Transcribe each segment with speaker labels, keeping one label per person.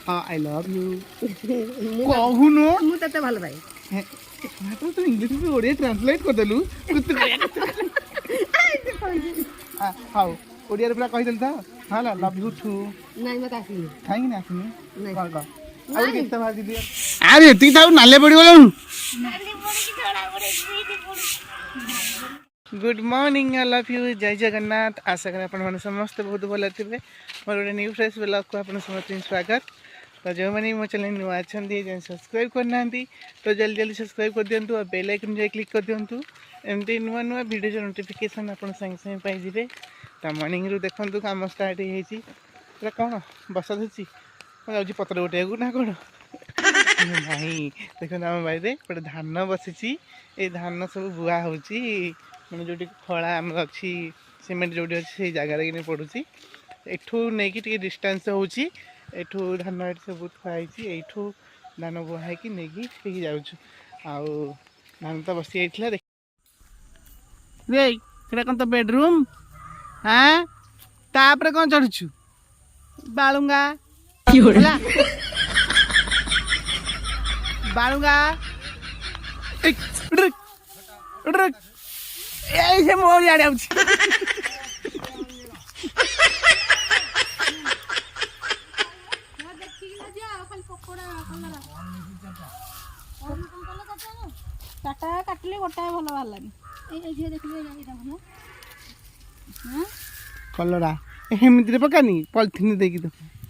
Speaker 1: I love you कहून
Speaker 2: ମୁଁ ତତେ ଭଲ ପାଏ
Speaker 1: तो इंग्लिश में ओडिया ट्रांसलेट कर देलु हाउ ओडिया रे पूरा कहि देल था हां लव यू टू
Speaker 2: ନାଇଁ ମତେ ଆସିନି
Speaker 1: काहे ना आसनी
Speaker 2: नहीं।
Speaker 1: कौन का अब कितना भाग दिया अरे ती ताऊ नाले पड़ी गलु good morning I love you जय जगन्नाथ आशा करें अपन माने समस्त बहुत भल थे मोर गोटे न्यू फ्रेश ब्लॉग को अपन समस्त स्वागत तो जो मैंने मो चैनल नुआ अच्छा सब्सक्राइब करना तो जल्दी जल्दी सब्सक्राइब कर दिंतु और बेल आइकन जाए क्लिक कर दिंतु एमती नुआ नुआ वीडियो नोटिफिकेशन आप सागे सागे पाइबे तो मॉर्निंग रू देखु कम स्टार्ट हो पूरा कौन बसा धुची जाऊँगी पत्र गोटे ना कौन नहीं देखो आम बाड़ी गोटे धान बसी ये धान सब बुआ हो मैंने जो खड़ा आम अच्छी सीमेंट जो अच्छी से जगार कि पड़ुची एठू नहीं कि डिस्टेंस होची एठू धान एट सब थुआई एठू धान बुआ कि नहीं जाऊँ धान तो बसी जाइए रे कौन तो बेडरूम हाँ तापर कौन चढ़ुचु बालुंगा बालुंगा से मो इे
Speaker 2: ଚାଟା କାଟିଲେ ଗୋଟାଏ ଭଲ ବାହାରିଲାନି ଏଇ ଝିଅ ଦେଖିଲେ ଏଇଟା ଭଲ
Speaker 1: କଲରା ଏମିତିରେ ପକାନି ପଲିଥିନ ଦେଇକି ତ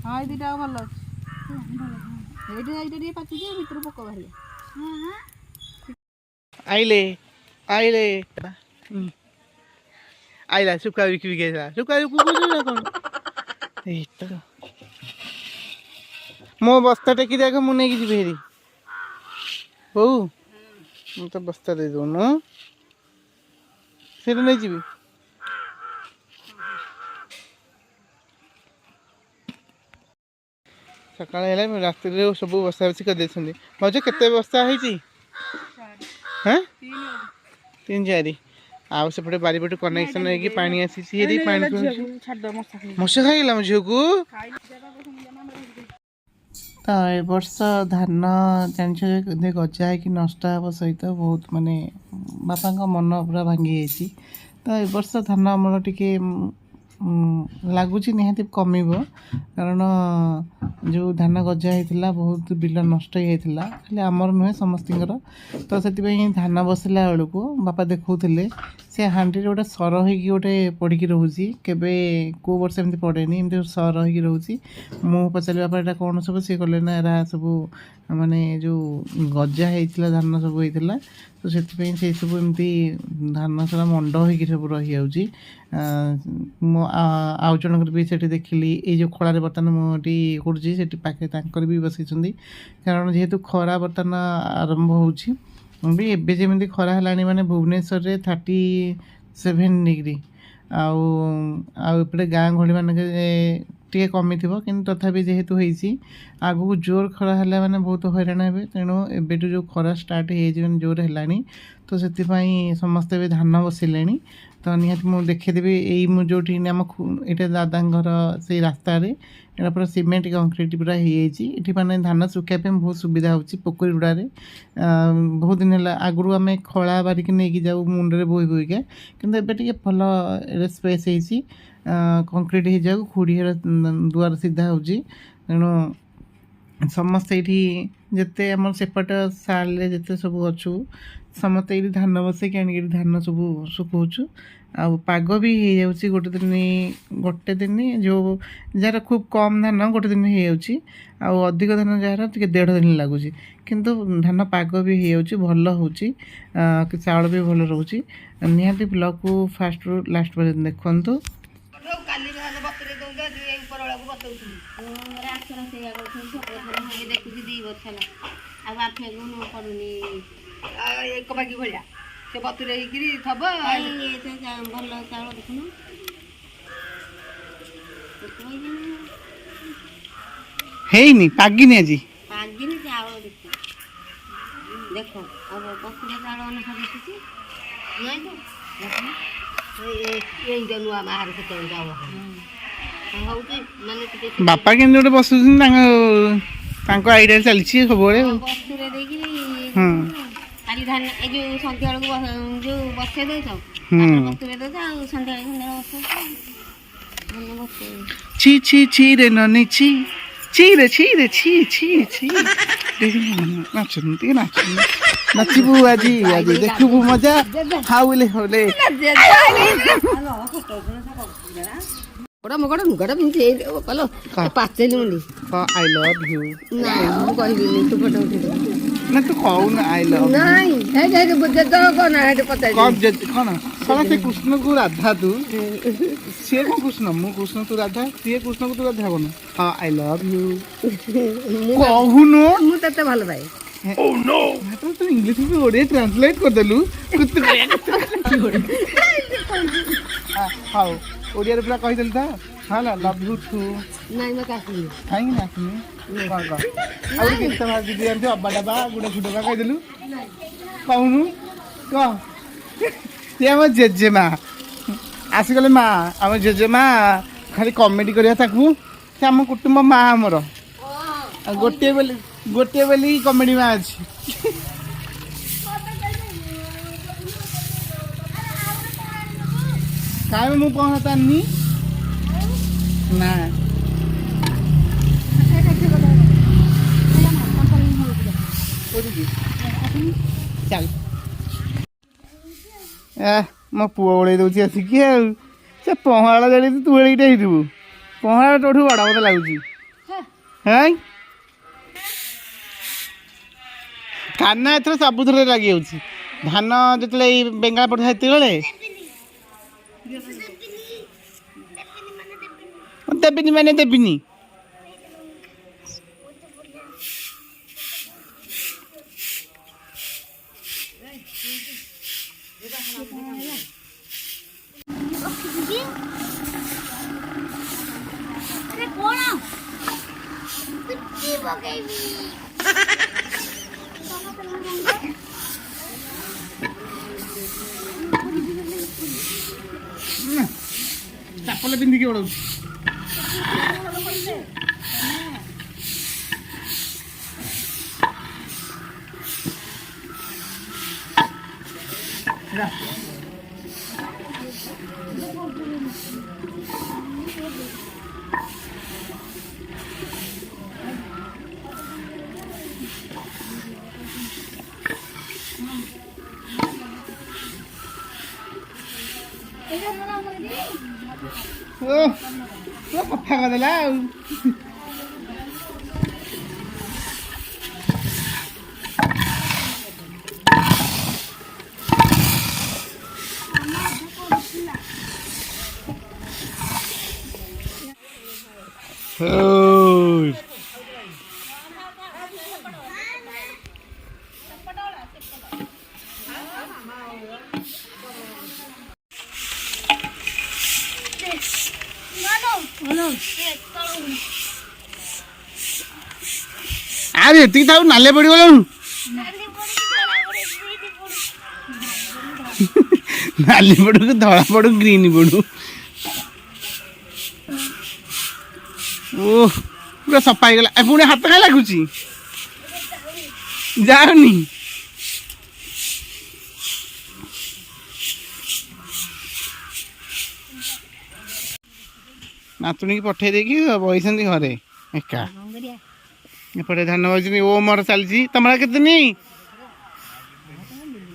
Speaker 2: ହଁ ଏଇ ଦୁଇଟା ଭଲ ଅଛି ଏଇଟା ଟିକେ ପାଚୁଛି ଭିତରୁ ପୋକ ବାହାରିଲେ
Speaker 1: आइले आइले आइला सुखा बिकी बिके सुखा ना कौन तो मो बस्ता टेकी देख मुझे नहीं जी फेरी हो मु तो बस्ता दे दून से नहीं जी सका राति सब बसा बसी कर भाज के बस्ता है हाँ 3-4 आउ सेपटे बारीपटे कनेक्शन है पानी आसी मशा खाईगला मो झील को तो ए वर्ष धान जान गजा है कि नष्ट हे सहित बहुत माने बापा मन पूरा भांगी जाइए तो ए वर्ष धान आमर टी लगुच निहाती कमिब कारण जो धान गजा होता बहुत बिल नष्ट होता खाली आमर नुहे समस्त तो से धान बसला बेलू बापा देखते से हांडी गोटे सर हो गोटे पड़ी रोचे केवे कौ वर्ष एमती पड़ेनी एमती सर हो रोचे मु पचारि बापा यहाँ कौन सब सी कले ना एरा सब माने जो गजा होता धान सब होता तो से सब एमती धान सारा मंड हो सब रही जाऊँगी आउ जनकर भी से देखिली ये जो खड़े बर्तमान मुझे करुँची से पाखे तांकर भी बसई कारण जेहेतु खरा बर्तमान आरंभ होची भी एबे जमी खरा है माने भुवनेश्वर रे 37 डिग्री आउे गाँ गहली मानक टे कमी थी कि तथापि जेहेतु होती आगू जोर खरा है माने बहुत हैरान हे तेणु एबेटू जो खरा स्टार्ट हो जोर है तो से समस्ते भी धान बसिले तो निहाती मुझे देखीदेवी यही मुझे जो आम यहाँ दादा घर से रास्ता यहाँ पूरा सीमेंट कंक्रीट पूरा हो माने धान सुखापी बहुत सुविधा होची पोखरी गुड़ारे बहुत दिन है आगुरी आम खला बारिक नहीं जाऊ मुंडे बोही बोहिका किंतु एबे टिके भल स्पेस होती कंक्रीट हो जाऊ खुड़ी दुआर सीधा होची तेणु समस्ते ये जिते आम सेपट साल जिते सब अच्छु समस्त ये धान बसैक आनिक धान सब सुखौचु आग भी हो जाऊँगी गोटे दिन जो जार खूब कम धान गोटे दिन हो अधिक धान जार टे 1.5 दिन लगुच किंतु धान पाग भी हो भल हो चाउल भी भल रोचे निहाती ब्लॉग को फास्ट रू लास्ट पर्यटन देखु
Speaker 2: से बतुरे थब भल चाउल देखुन
Speaker 1: हेनी पागिनी आज
Speaker 2: पागिनी चाउल देख देख अब बतुरे चाउल अनुसार दिशुची नहीं तो ये नुआ बाहर से चाउल ହଉଛି ମାନେ ଟିକେ
Speaker 1: ବାପା କେମିତି ଗୋଟେ ବସୁଛନ୍ତି ତାଙ୍କ ଆଇଡ଼ିଆ ଚାଲିଛି ସବୁବେଳେ ଆଉ।
Speaker 2: ବସ୍ତୁରେ ଦେଇକି
Speaker 1: ହୁଁ
Speaker 2: ଖାଲି ଧାନ ଏ ଯୋଉ ସନ୍ଧ୍ୟା ବେଳକୁ ଯୋଉ ବସେଇ ଦଉଛ
Speaker 1: ହୁଁ।
Speaker 2: ତାପରେ ବସ୍ତୁରେ ଦଉଛ ଆଉ ସନ୍ଧ୍ୟାବେଳେ ବସଉଛ ଧାନ ବସେଇ
Speaker 1: ଛି ଛି ଛି ରେ ନନି ଛି ଛି ରେ ଛି ଛି ନାଚୁନି ନାଚିବୁ ଆଜି ଆଜି ଦେଖିବୁ ମଜା ହାଉଲେ ହଉଲେ
Speaker 2: ଗୋଟା ମୋ ଗୋଟା ଲୁଗାଟା ପିନ୍ଧି କଲ ପାଚେଲି ମୁଣ୍ଡି
Speaker 1: ଆଇ ଲଭ୍ ୟୁ
Speaker 2: ନାଇଁ ମୁଁ କହିବିନି ତୁ ଫଟୋ ଉଠେଇଦେବୁ
Speaker 1: ନା ତୁ କହୁନୁ ଆଇ ଲଭ୍
Speaker 2: ନାଇଁ ହେଇଟି ଯେତେବେଳେ କଣ ହେଇଟି ପଚାରିବି
Speaker 1: କଣ କଣ ସେ କୃଷ୍ଣକୁ ରାଧା ତୁ ସିଏ କଣ କୃଷ୍ଣ ମୁଁ କୃଷ୍ଣ ତୁ ରାଧା ସିଏ କୃଷ୍ଣକୁ ତୁ ରାଧା କହୁନୁ ହଁ ଆଇ ଲଭ୍ ୟୁ କହୁନୁ
Speaker 2: ମୁଁ ତତେ ଭଲ ପାଏ
Speaker 1: ତୁ ଇଂଲିଶ ବି ଓଡ଼ିଆ ଟ୍ରାନ୍ସଲେଟ୍ କରିଦେଲୁ ହଉ ଓଡ଼ିଆରେ ପୁରା କହିଦେଲି ତ ହଁ ନା ଲଭ୍ ୟୁ ଟୁ
Speaker 2: ନାଇଁ ମତେ ଆସିନି
Speaker 1: କାହିଁକି ନା ଆସୁନି କଣ କହ ଆଉ ଗୋଟେ ଗୀତ ଭାଜି ଦିଅନ୍ତି ଅବା ଡବା ଗୁଡ଼ା ଫୁଟବା କହିଦେଲୁ କହୁନୁ କହ ସିଏ ଆମ ଜେଜେମା ଆସିଗଲେ ମା ଆମ ଜେଜେମା ଖାଲି କମେଡ଼ି କରିବା ତାକୁ ସେ ଆମ କୁଟୁମ୍ବ ମା ଆମର ଆଉ ଗୋଟିଏ ବୋଲି କମେଡ଼ି ମା ଅଛି କାଇଁ ମୁଁ ପହଞ୍ଚାନି ନା ଚାଲ ମୋ ପୁଅ ଓଳେଇ ଦେଉଛି ଆସିକି ଆଉ ସେ ପହଁରା ଜାଣିଛୁ ତୁ ଏଳିକିଟେ ହେଇଥିବୁ ପହଁରା ତୋଠୁ ବଡ଼ ମତେ ଲାଗୁଛି ହେଁ କାହ୍ନା ଏଥର ସବୁଥିରେ ଲାଗିଯାଉଛି ଧାନ ଯେତେବେଳେ ଏଇ ବେଙ୍ଗଳା ପଡ଼ିଥାଏ ସେତେବେଳେ ଦେବିନି ମାନେ ଦେବିନି ଚାପଲ ପିନ୍ଧିକି ଓଳଉଛି କଥା କରିଦେଲା ଆଉ ଆରେ ଏତିକି ତାକୁ ନାଲେ ପଡ଼ିଗଲୁ ନାଲି ପଡ଼ୁ କି ଧଳା ପଡ଼ୁ ଗ୍ରୀନ୍ ପଡ଼ୁ ଓ ପୁରା ସଫା ହେଇଗଲା ପୁଣି ହାତ କାଇଁ ଲାଗୁଛି ଯାଉନି ନାତୁଣୀକି ପଠେଇ ଦେଇକି ବଇଛନ୍ତି ଘରେ ଏକା ଏପଟେ ଧାନ ବଇଛନ୍ତି ଓ ମୋର ଚାଲିଛି ତମର କେତେ ଦିନ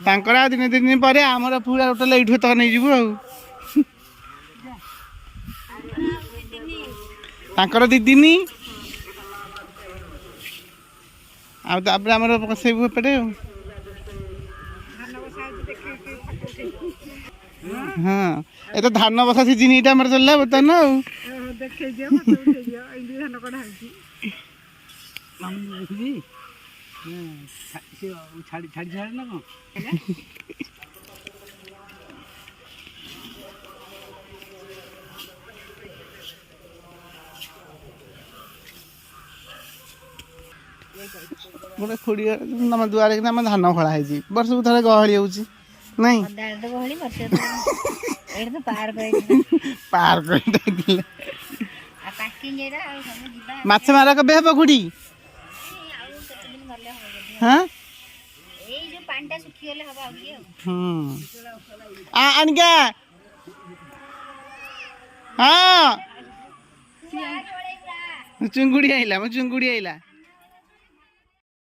Speaker 1: ତାଙ୍କର ଆଉ ଦିନେ ଦିନ ପରେ ଆମର ପୁରା ଟୋଟାଲ ଏଇଠୁ ତ ନେଇଯିବୁ ଆଉ ତାଙ୍କର 2 ଦିନ ଆଉ ତାପରେ ଆମର ବସେଇବୁ ଏପଟେ ଆଉ ହଁ ଏ ତ ଧାନ ବସା ସିଜିନ ଏଇଟା ଆମର ଚାଲିଲା ବର୍ତ୍ତମାନ ଆଉ ଛାଡ଼ି ନା କଣ ଗୋଟେ ଖୁଡ଼ି ଆମ ଦୁଆରେ ଆମ ଧାନ ଖଳା ହେଇଛି ବର୍ଷକୁ ଥରେ ଗହଳି ହେଉଛି ନାଇଁ ପାର୍କ ହେଇଥିଲା ମାଛ ମାର କେବେ ହେବ ଖୁଡ଼ି? ହଁ ଆଣିକା ହଁ ଚୁଙ୍ଗୁଡ଼ି ଆଇଲା ମୋ ଚୁଙ୍ଗୁଡ଼ି ଆଇଲା।